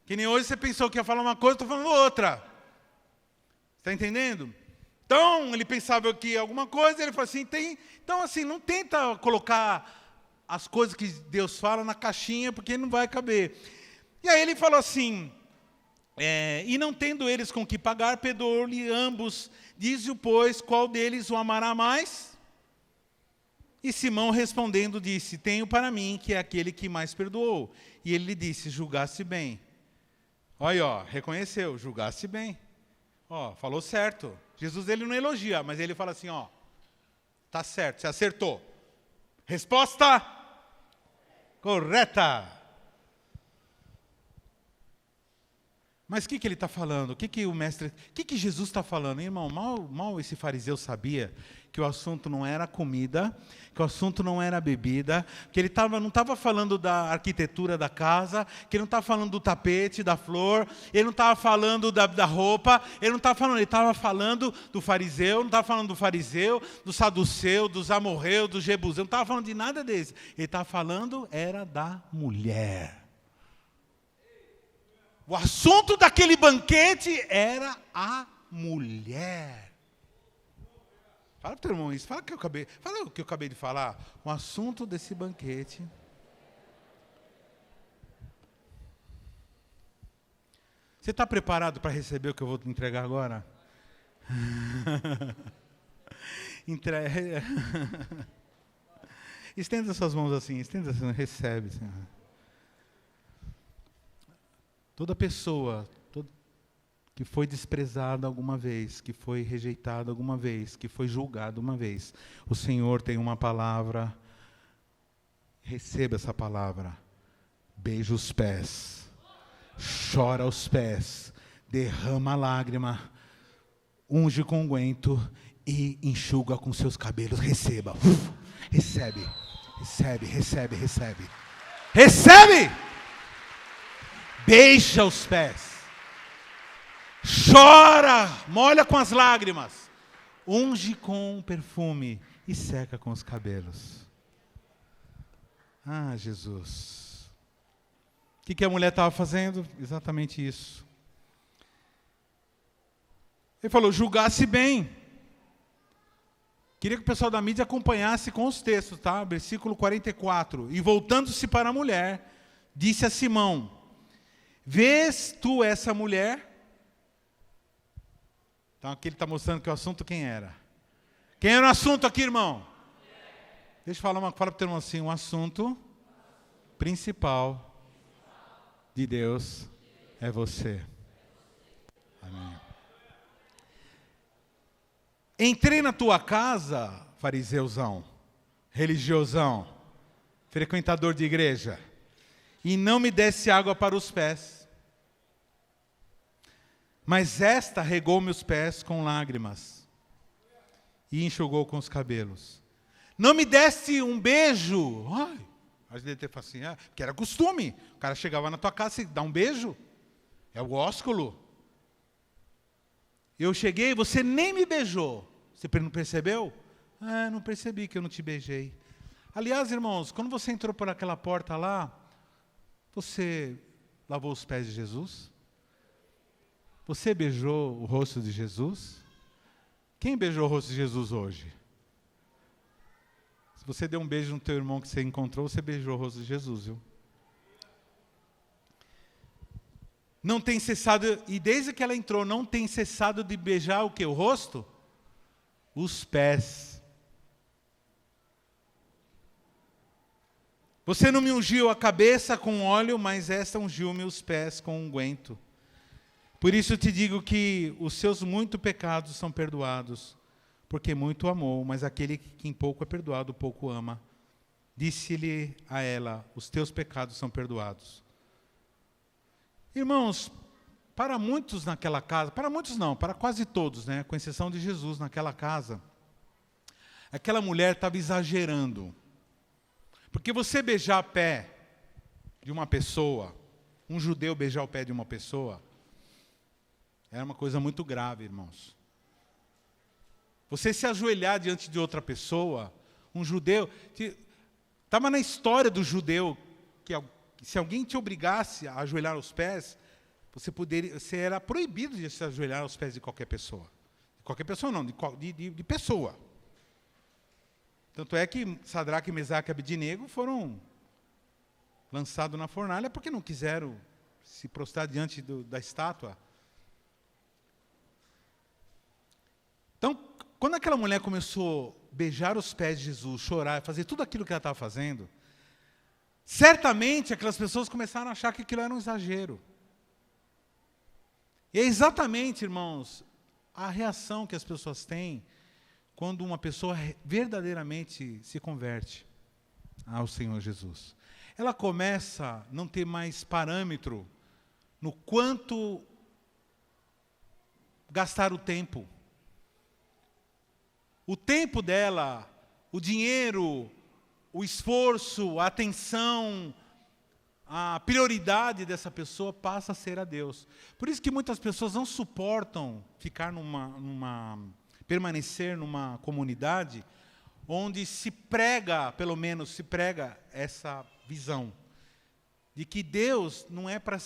Que nem hoje você pensou que ia falar uma coisa, estou falando outra. Está entendendo? Então, ele pensava que alguma coisa, ele falou assim, então assim, não tenta colocar as coisas que Deus fala na caixinha, porque não vai caber. E aí ele falou assim, e não tendo eles com que pagar, perdoou-lhe ambos. Diz-o, pois, qual deles o amará mais? E Simão respondendo disse, tenho para mim que é aquele que mais perdoou. E ele lhe disse, julgaste bem. Olha, ó, reconheceu, julgaste bem. Ó, falou certo. Jesus, ele não elogia, mas ele fala assim, ó, tá certo, você acertou. Resposta correta. Mas o que ele está falando? O que Jesus está falando? Irmão, mal esse fariseu sabia que o assunto não era comida, que o assunto não era bebida, que ele não estava falando da arquitetura da casa, que ele não estava falando do tapete, da flor, ele não estava falando da roupa, ele estava falando do fariseu, não estava falando do fariseu, do saduceu, dos amorreus, do jebuseu, não estava falando de nada desse. Ele estava falando era da mulher. O assunto daquele banquete era a mulher. Fala para o teu irmão isso, fala o que eu acabei de falar. O assunto desse banquete. Você está preparado para receber o que eu vou te entregar agora? Estenda suas mãos assim, recebe, Senhor. Toda pessoa que foi desprezada alguma vez, que foi rejeitada alguma vez, que foi julgada uma vez, o Senhor tem uma palavra, receba essa palavra, beija os pés, chora aos pés, derrama a lágrima, unge com unguento e enxuga com seus cabelos, receba, recebe, recebe, recebe, recebe, recebe! Beija os pés, chora, molha com as lágrimas, unge com perfume e seca com os cabelos. Ah, Jesus. O que a mulher estava fazendo? Exatamente isso. Ele falou, julgasse bem. Queria que o pessoal da mídia acompanhasse com os textos, tá? Versículo 44. E voltando-se para a mulher, disse a Simão, vês tu essa mulher? Então aqui ele está mostrando que o assunto quem era? Quem era o assunto aqui, irmão? Deixa eu fala para o teu irmão assim, o assunto principal de Deus é você. Amém. Entrei na tua casa, fariseuzão, religiosão, frequentador de igreja, e não me desse água para os pés. Mas esta regou meus pés com lágrimas e enxugou com os cabelos. Não me desse um beijo. Ai, a gente deve ter falado assim, que era costume. O cara chegava na tua casa e dá um beijo. É o ósculo. Eu cheguei, você nem me beijou. Você não percebeu? Não percebi que eu não te beijei. Aliás, irmãos, quando você entrou por aquela porta lá, você lavou os pés de Jesus? Você beijou o rosto de Jesus? Quem beijou o rosto de Jesus hoje? Se você deu um beijo no teu irmão que você encontrou, você beijou o rosto de Jesus, viu? Não tem cessado, e desde que ela entrou, não tem cessado de beijar o quê? O rosto? Os pés. Você não me ungiu a cabeça com óleo, mas esta ungiu-me os pés com unguento. Por isso te digo que os seus muitos pecados são perdoados, porque muito amou, mas aquele que em pouco é perdoado, pouco ama. Disse-lhe a ela, os teus pecados são perdoados. Irmãos, para muitos naquela casa, para muitos não, para quase todos, né, com exceção de Jesus naquela casa, aquela mulher estava exagerando. Porque você beijar o pé de uma pessoa, um judeu beijar o pé de uma pessoa, era uma coisa muito grave, irmãos. Você se ajoelhar diante de outra pessoa, um judeu, estava na história do judeu, que se alguém te obrigasse a ajoelhar aos pés, você era proibido de se ajoelhar aos pés de qualquer pessoa. De qualquer pessoa não, de pessoa. Tanto é que Sadraque, Mesaque e Abednego foram lançados na fornalha porque não quiseram se prostrar diante da estátua. Então, quando aquela mulher começou a beijar os pés de Jesus, chorar, fazer tudo aquilo que ela estava fazendo, certamente aquelas pessoas começaram a achar que aquilo era um exagero. E é exatamente, irmãos, a reação que as pessoas têm quando uma pessoa verdadeiramente se converte ao Senhor Jesus. Ela começa a não ter mais parâmetro no quanto gastar o tempo. O tempo dela, o dinheiro, o esforço, a atenção, a prioridade dessa pessoa passa a ser a Deus. Por isso que muitas pessoas não suportam ficar permanecer numa comunidade onde se prega, pelo menos se prega essa visão de que Deus não é para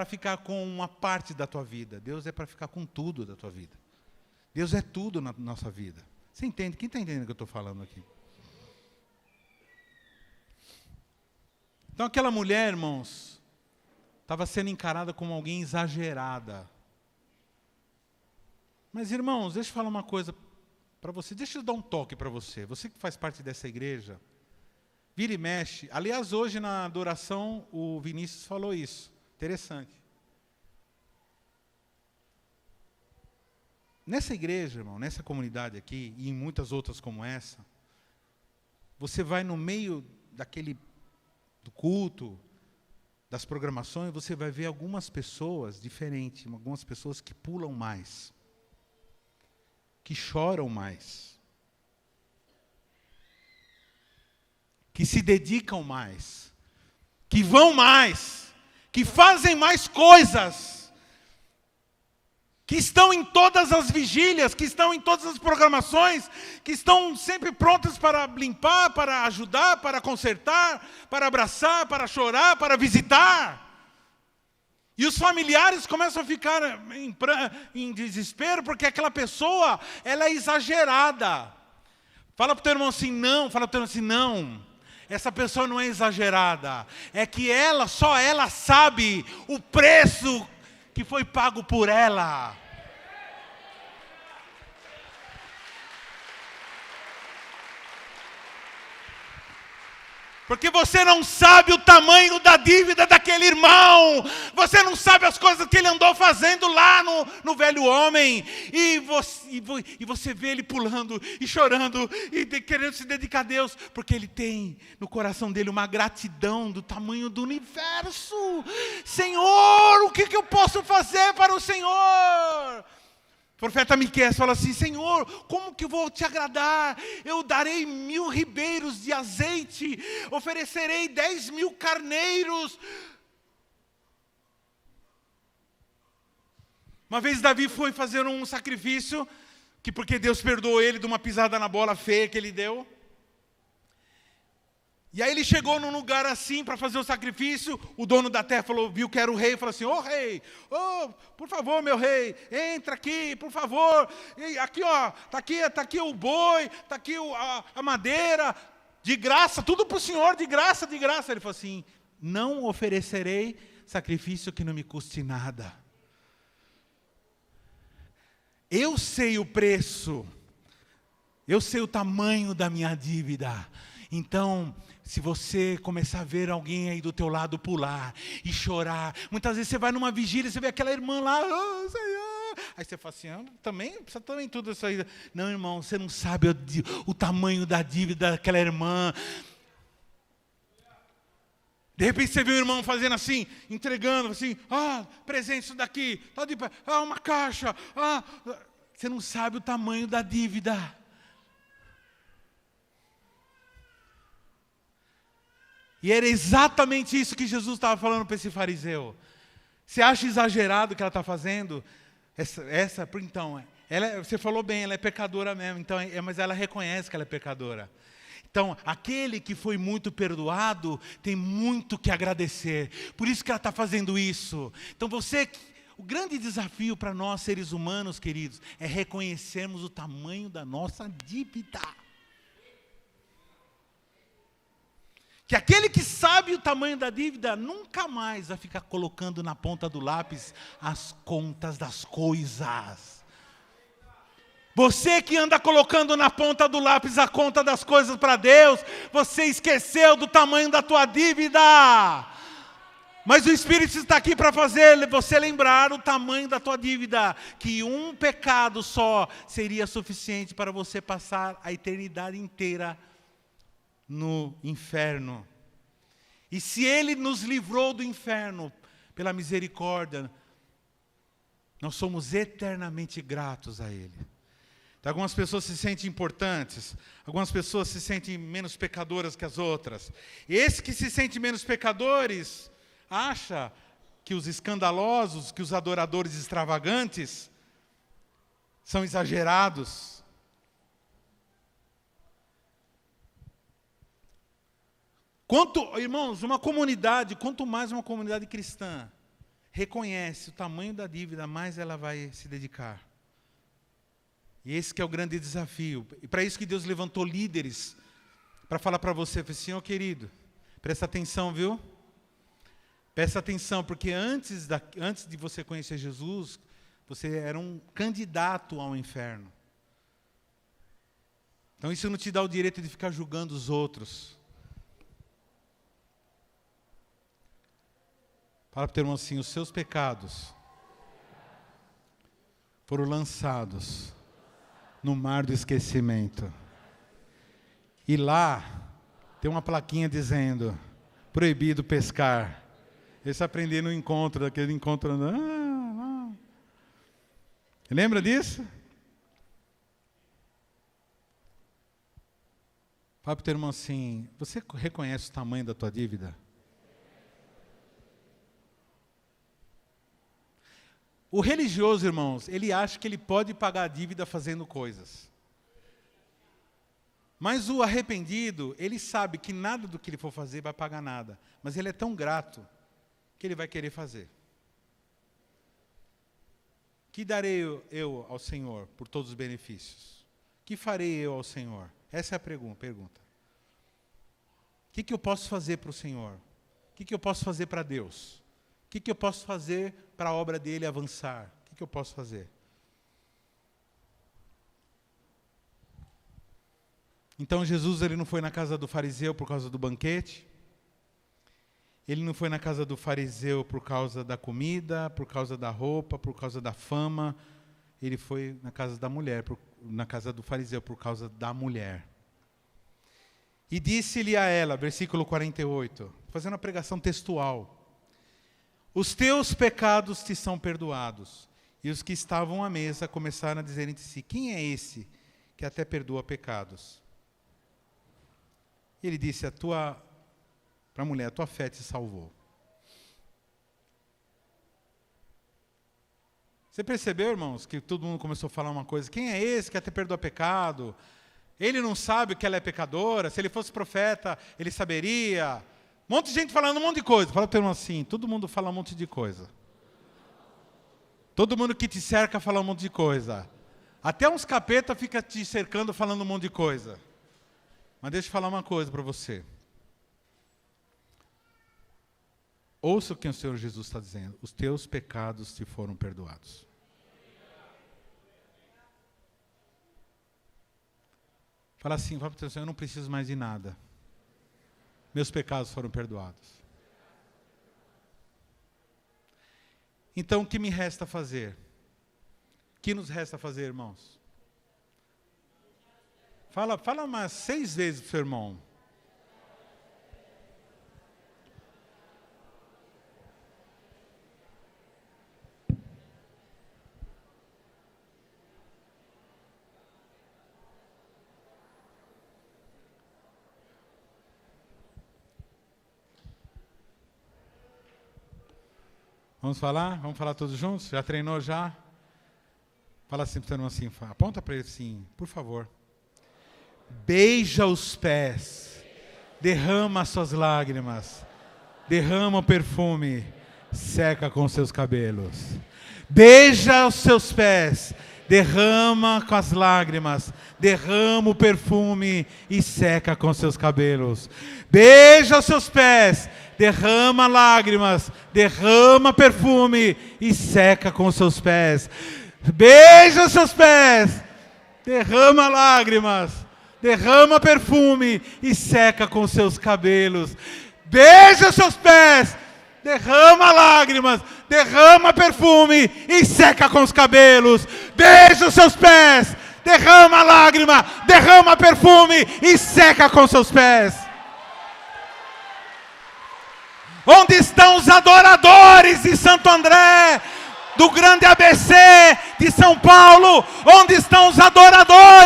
ficar com uma parte da tua vida. Deus é para ficar com tudo da tua vida. Deus é tudo na nossa vida. Você entende? Quem está entendendo o que eu estou falando aqui? Então aquela mulher, irmãos, estava sendo encarada como alguém exagerada. Mas, irmãos, deixa eu falar uma coisa para você. Deixa eu dar um toque para você. Você que faz parte dessa igreja, vira e mexe. Aliás, hoje na adoração, o Vinícius falou isso. Interessante. Nessa igreja, irmão, nessa comunidade aqui, e em muitas outras como essa, você vai no meio do culto, das programações, você vai ver algumas pessoas diferentes, algumas pessoas que pulam mais, que choram mais, que se dedicam mais, que vão mais, que fazem mais coisas, que estão em todas as vigílias, que estão em todas as programações, que estão sempre prontas para limpar, para ajudar, para consertar, para abraçar, para chorar, para visitar. E os familiares começam a ficar em desespero, porque aquela pessoa, ela é exagerada. Fala para o teu irmão assim, não. Fala para o teu irmão assim, não. Essa pessoa não é exagerada. É que só ela sabe o preço que foi pago por ela. Porque você não sabe o tamanho da dívida daquele irmão. Você não sabe as coisas que ele andou fazendo lá no velho homem. E você vê ele pulando e chorando e querendo se dedicar a Deus. Porque ele tem no coração dele uma gratidão do tamanho do universo. Senhor, o que eu posso fazer para o Senhor? O profeta Miqueias fala assim, Senhor, como que eu vou te agradar? Eu darei 1000 ribeiros de azeite, oferecerei 10.000 carneiros. Uma vez Davi foi fazer um sacrifício, porque Deus perdoou ele de uma pisada na bola feia que ele deu. E aí ele chegou num lugar assim para fazer o sacrifício, o dono da terra viu que era o rei, falou assim, rei, por favor, meu rei, entra aqui, por favor, e aqui ó, tá aqui o boi, está aqui a madeira, de graça, tudo para o senhor, de graça. Ele falou assim, não oferecerei sacrifício que não me custe nada. Eu sei o preço, eu sei o tamanho da minha dívida, então, se você começar a ver alguém aí do teu lado pular e chorar, muitas vezes você vai numa vigília, você vê aquela irmã lá, Senhor. Aí você fala assim, precisa também tudo isso aí. Não, irmão, você não sabe o tamanho da dívida daquela irmã. De repente você vê o irmão fazendo assim, entregando assim, presente isso daqui, uma caixa, você não sabe o tamanho da dívida. E era exatamente isso que Jesus estava falando para esse fariseu. Você acha exagerado o que ela está fazendo? Então, Você falou bem, ela é pecadora mesmo, então, mas ela reconhece que ela é pecadora. Então, aquele que foi muito perdoado tem muito que agradecer. Por isso que ela está fazendo isso. Então, o grande desafio para nós, seres humanos, queridos, é reconhecermos o tamanho da nossa dívida. Que aquele que sabe o tamanho da dívida, nunca mais vai ficar colocando na ponta do lápis as contas das coisas. Você que anda colocando na ponta do lápis a conta das coisas para Deus, você esqueceu do tamanho da tua dívida. Mas o Espírito está aqui para fazer você lembrar o tamanho da tua dívida. Que um pecado só seria suficiente para você passar a eternidade inteira no inferno. E se Ele nos livrou do inferno pela misericórdia, nós somos eternamente gratos a Ele. Algumas pessoas se sentem importantes, algumas pessoas se sentem menos pecadoras que as outras. Esse que se sente menos pecadores, acha que os escandalosos, que os adoradores extravagantes, são exagerados. Irmãos, uma comunidade, quanto mais uma comunidade cristã reconhece o tamanho da dívida, mais ela vai se dedicar. E esse que é o grande desafio. E para isso que Deus levantou líderes, para falar para você, Senhor querido, presta atenção, viu? Presta atenção, porque antes de você conhecer Jesus, você era um candidato ao inferno. Então isso não te dá o direito de ficar julgando os outros. Fala para o teu irmão assim, os seus pecados foram lançados no mar do esquecimento. E lá tem uma plaquinha dizendo, proibido pescar. Eles aprenderam no encontro, daquele encontro. Lembra disso? Fala para o teu irmão assim, você reconhece o tamanho da tua dívida? O religioso, irmãos, ele acha que ele pode pagar a dívida fazendo coisas. Mas o arrependido, ele sabe que nada do que ele for fazer vai pagar nada. Mas ele é tão grato que ele vai querer fazer. Que darei eu ao Senhor por todos os benefícios? Que farei eu ao Senhor? Essa é a pergunta. O que eu posso fazer para o Senhor? O que eu posso fazer para Deus? O que eu posso fazer para a obra dele avançar? O que eu posso fazer? Então Jesus ele não foi na casa do fariseu por causa do banquete. Ele não foi na casa do fariseu por causa da comida, por causa da roupa, por causa da fama. Ele foi na casa da mulher, na casa do fariseu por causa da mulher. E disse-lhe a ela, versículo 48, fazendo a pregação textual. Os teus pecados te são perdoados. E os que estavam à mesa começaram a dizer entre si, quem é esse que até perdoa pecados? Ele disse para a mulher, a tua fé te salvou. Você percebeu, irmãos, que todo mundo começou a falar uma coisa, quem é esse que até perdoa pecado? Ele não sabe que ela é pecadora, se ele fosse profeta, ele saberia. Um monte de gente falando um monte de coisa. Fala para o irmão assim, todo mundo fala um monte de coisa. Todo mundo que te cerca fala um monte de coisa. Até uns capeta fica te cercando falando um monte de coisa. Mas deixa eu falar uma coisa para você. Ouça o que o Senhor Jesus está dizendo. Os teus pecados te foram perdoados. Fala assim, fala para o Senhor, eu não preciso mais de nada. Meus pecados foram perdoados. Então, o que me resta fazer? O que nos resta fazer, irmãos? Fala umas 6 vezes para o seu irmão. Vamos falar? Vamos falar todos juntos? Já treinou já? Fala assim para o irmão assim, aponta para ele assim, por favor. Beija os pés, derrama as suas lágrimas, derrama o perfume, seca com seus cabelos. Beija os seus pés, derrama com as lágrimas, derrama o perfume e seca com seus cabelos. Beija os seus pés, derrama lágrimas, derrama perfume e seca com seus pés. Beija os seus pés, derrama lágrimas, derrama perfume e seca com seus cabelos. Beija os seus pés, derrama lágrimas, derrama perfume e seca com os cabelos. Beija os seus pés, derrama lágrima, derrama perfume e seca com seus pés. Onde estão os adoradores de Santo André, do grande ABC de São Paulo? Onde estão os adoradores?